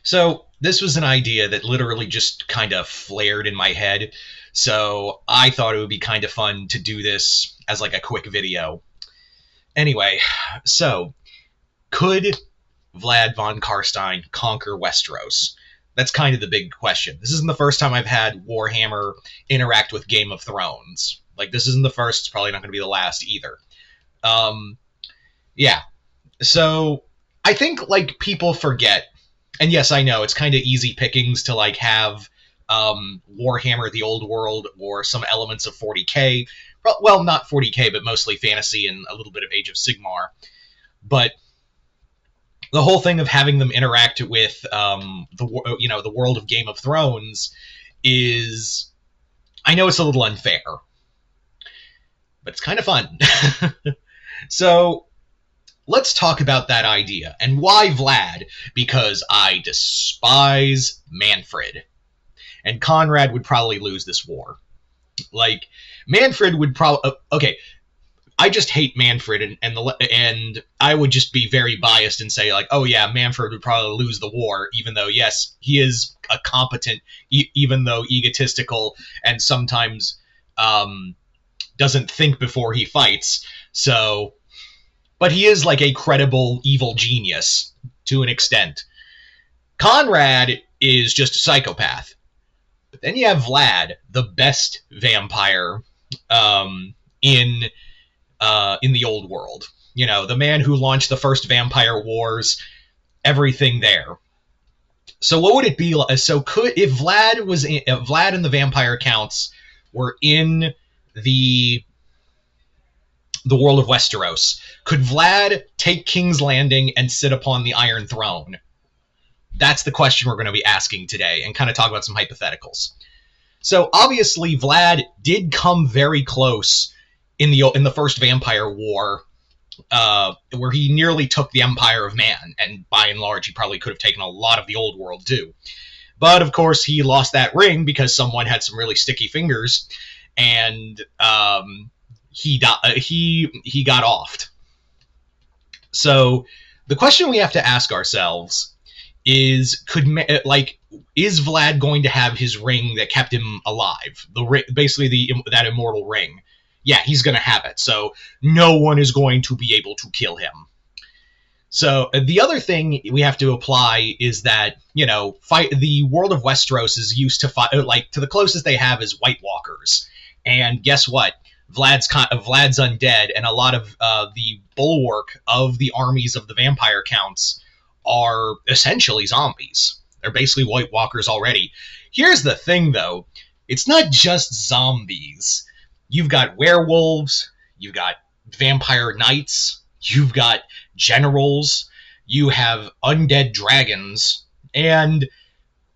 So this was an idea that literally just kind of flared in my head. So I thought it would be kind of fun to do this as like a quick video. Anyway, so could Vlad von Carstein conquer Westeros? That's kind of the big question. This isn't the first time I've had Warhammer interact with Game of Thrones. Like, this isn't the first. It's probably not going to be the last either. Yeah. So I think, like, people forget, and yes, I know it's kind of easy pickings to, like, have Warhammer the Old World or some elements of 40k. Well, not 40k, but mostly fantasy and a little bit of Age of Sigmar. But the whole thing of having them interact with the world of Game of Thrones is, I know it's a little unfair, but it's kind of fun. So let's talk about that idea. And why Vlad? Because I despise Manfred. And Conrad would probably lose this war. Like, Manfred would probably... Okay, I just hate Manfred, and I would just be very biased and say, like, oh yeah, Manfred would probably lose the war, even though, yes, he is a competent, even though egotistical, and sometimes doesn't think before he fights. So, but he is like a credible evil genius to an extent. Conrad is just a psychopath. But then you have Vlad, the best vampire in the old world. You know, the man who launched the first vampire wars, everything there. So what would it be like? So if Vlad and the vampire counts were in the world of Westeros, could Vlad take King's Landing and sit upon the Iron Throne? That's the question we're going to be asking today, and kind of talk about some hypotheticals. So obviously Vlad did come very close in the first Vampire War, where he nearly took the Empire of Man, and by and large he probably could have taken a lot of the old world too. But of course he lost that ring because someone had some really sticky fingers, and he got offed. So the question we have to ask ourselves is, is Vlad going to have his ring that kept him alive? That immortal ring. Yeah, he's going to have it. So no one is going to be able to kill him. So the other thing we have to apply is that, the world of Westeros is used to fight, to the closest they have is White Walkers. And guess what? Vlad's undead, and a lot of the bulwark of the armies of the vampire counts are essentially zombies. They're basically White Walkers already. Here's the thing, though. It's not just zombies. You've got werewolves, you've got vampire knights, you've got generals, you have undead dragons, and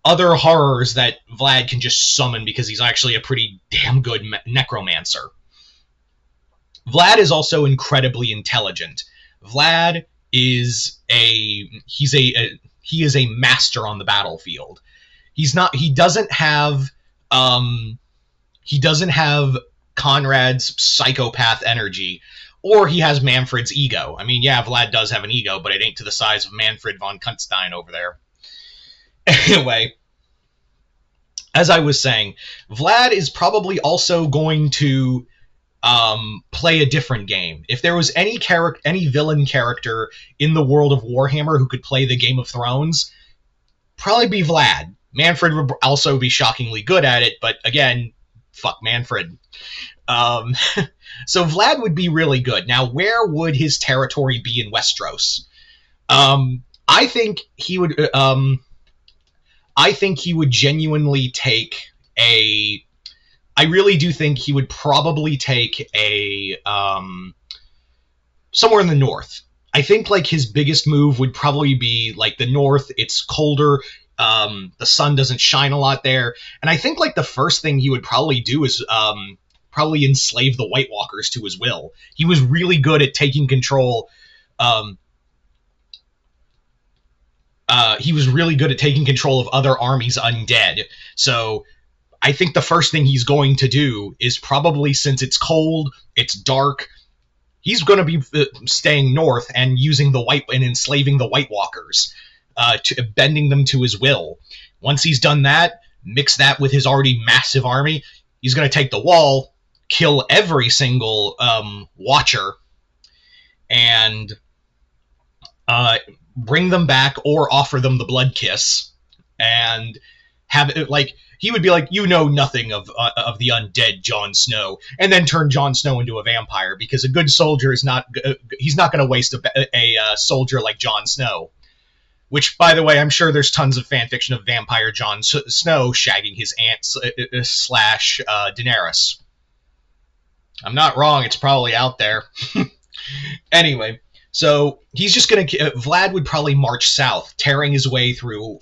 other horrors that Vlad can just summon because he's actually a pretty damn good necromancer. Vlad is also incredibly intelligent. Vlad is he is a master on the battlefield. He doesn't have Conrad's psychopath energy, or he has Manfred's ego. I mean, yeah, Vlad does have an ego, but it ain't to the size of Manfred von Carstein over there. Anyway, as I was saying, Vlad is probably also going to play a different game. If there was any villain character in the world of Warhammer who could play the Game of Thrones, probably be Vlad. Manfred would also be shockingly good at it, but again, fuck Manfred. So Vlad would be really good. Now, where would his territory be in Westeros? I think he would. I think he would genuinely take a. I really do think he would probably take a somewhere in the north. I think like his biggest move would probably be like the north. It's colder. The sun doesn't shine a lot there, and I think like the first thing he would probably do is probably enslave the White Walkers to his will. He was really good at taking control. He was really good at taking control of other armies undead. So I think the first thing he's going to do is probably, since it's cold, it's dark, he's going to be staying north and using and enslaving the White Walkers. bending them to his will. Once he's done that, mix that with his already massive army, he's going to take the wall, kill every single Watcher, and bring them back or offer them the blood kiss, and have it like he would be like, you know nothing of the undead Jon Snow, and then turn Jon Snow into a vampire, because a good soldier is not he's not going to waste a soldier like Jon Snow. Which, by the way, I'm sure there's tons of fan fiction of vampire Jon Snow shagging his aunt slash Daenerys. I'm not wrong. It's probably out there. Anyway, so he's just going to... Vlad would probably march south, tearing his way through,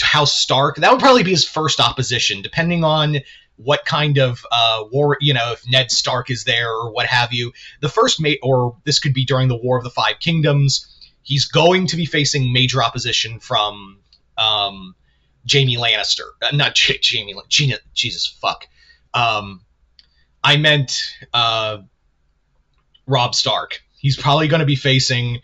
House Stark. That would probably be his first opposition, depending on what kind of war, if Ned Stark is there or what have you. The first or this could be during the War of the Five Kingdoms. He's going to be facing major opposition from Jaime Lannister. Not Jaime. Jesus fuck. I meant Robb Stark. He's probably going to be facing.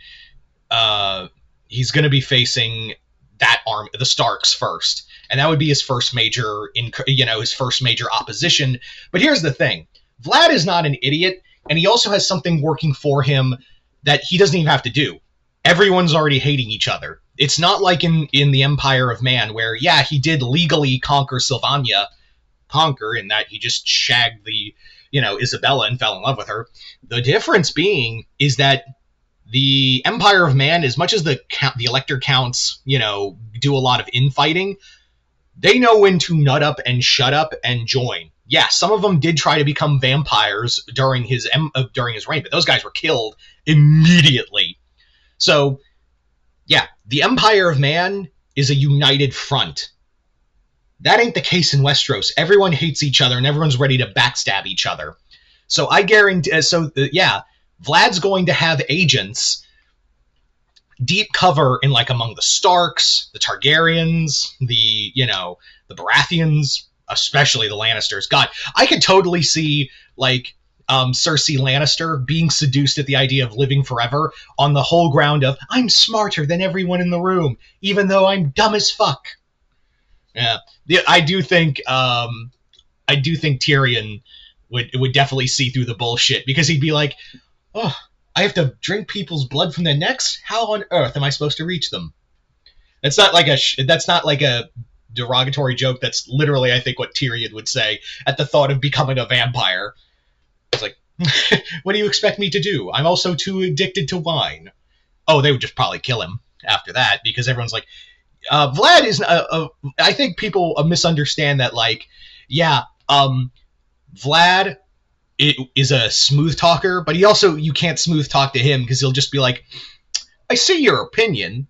He's going to be facing that army, the Starks, first, and that would be his first major, his first major opposition. But here's the thing: Vlad is not an idiot, and he also has something working for him that he doesn't even have to do. Everyone's already hating each other. It's not like in the Empire of Man, where, yeah, he did legally conquer Sylvania. Conquer in that he just shagged the, Isabella and fell in love with her. The difference being is that the Empire of Man, as much as the Elector Counts, do a lot of infighting, they know when to nut up and shut up and join. Yeah, some of them did try to become vampires during his reign, but those guys were killed immediately. So, yeah, the Empire of Man is a united front. That ain't the case in Westeros. Everyone hates each other, and everyone's ready to backstab each other. So I guarantee... Vlad's going to have agents deep cover in, among the Starks, the Targaryens, the Baratheons, especially the Lannisters. God, I could totally see, Cersei Lannister being seduced at the idea of living forever on the whole ground of, I'm smarter than everyone in the room, even though I'm dumb as fuck. Yeah, I do think Tyrion would definitely see through the bullshit, because he'd be like, oh, I have to drink people's blood from their necks? How on earth am I supposed to reach them? That's not like a derogatory joke. That's literally, I think, what Tyrion would say at the thought of becoming a vampire. It's like, what do you expect me to do? I'm also too addicted to wine. Oh, they would just probably kill him after that, because everyone's like, Vlad is... I think people misunderstand that, Vlad is a smooth talker, but you can't smooth talk to him, because he'll just be like, I see your opinion.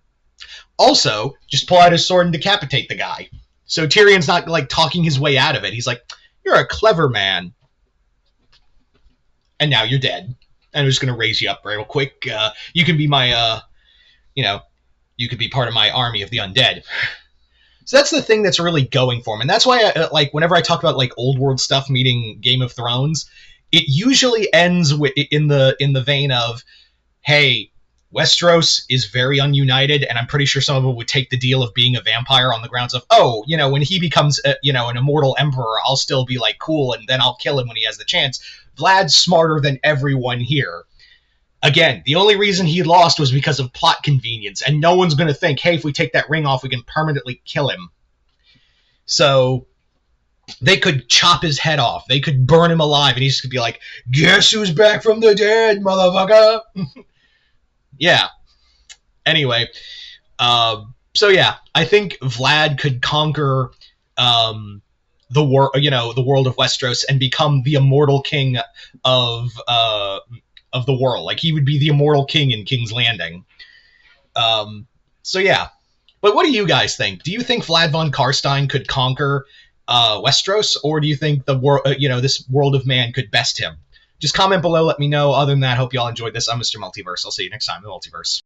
Also, just pull out his sword and decapitate the guy. So Tyrion's not, talking his way out of it. He's like, you're a clever man. And now you're dead. And I'm just going to raise you up real quick. You can be my, you could be part of my army of the undead. So that's the thing that's really going for him. And that's why, whenever I talk about, old world stuff meeting Game of Thrones, it usually ends in the vein of, hey, Westeros is very ununited, and I'm pretty sure some of them would take the deal of being a vampire on the grounds of, oh, when he becomes, an immortal emperor, I'll still be, cool, and then I'll kill him when he has the chance. Vlad's smarter than everyone here. Again, the only reason he lost was because of plot convenience, and no one's going to think, hey, if we take that ring off, we can permanently kill him. So they could chop his head off. They could burn him alive, and he just could be like, guess who's back from the dead, motherfucker? Yeah. Anyway, so yeah, I think Vlad could conquer the world of Westeros and become the immortal king of the world. He would be the immortal king in King's Landing. So yeah. But what do you guys think? Do you think Vlad von Carstein could conquer Westeros, or do you think the this world of man could best him? Just comment below, let me know. Other than that, hope you all enjoyed this. I'm Mr. Multiverse. I'll see you next time in the Multiverse.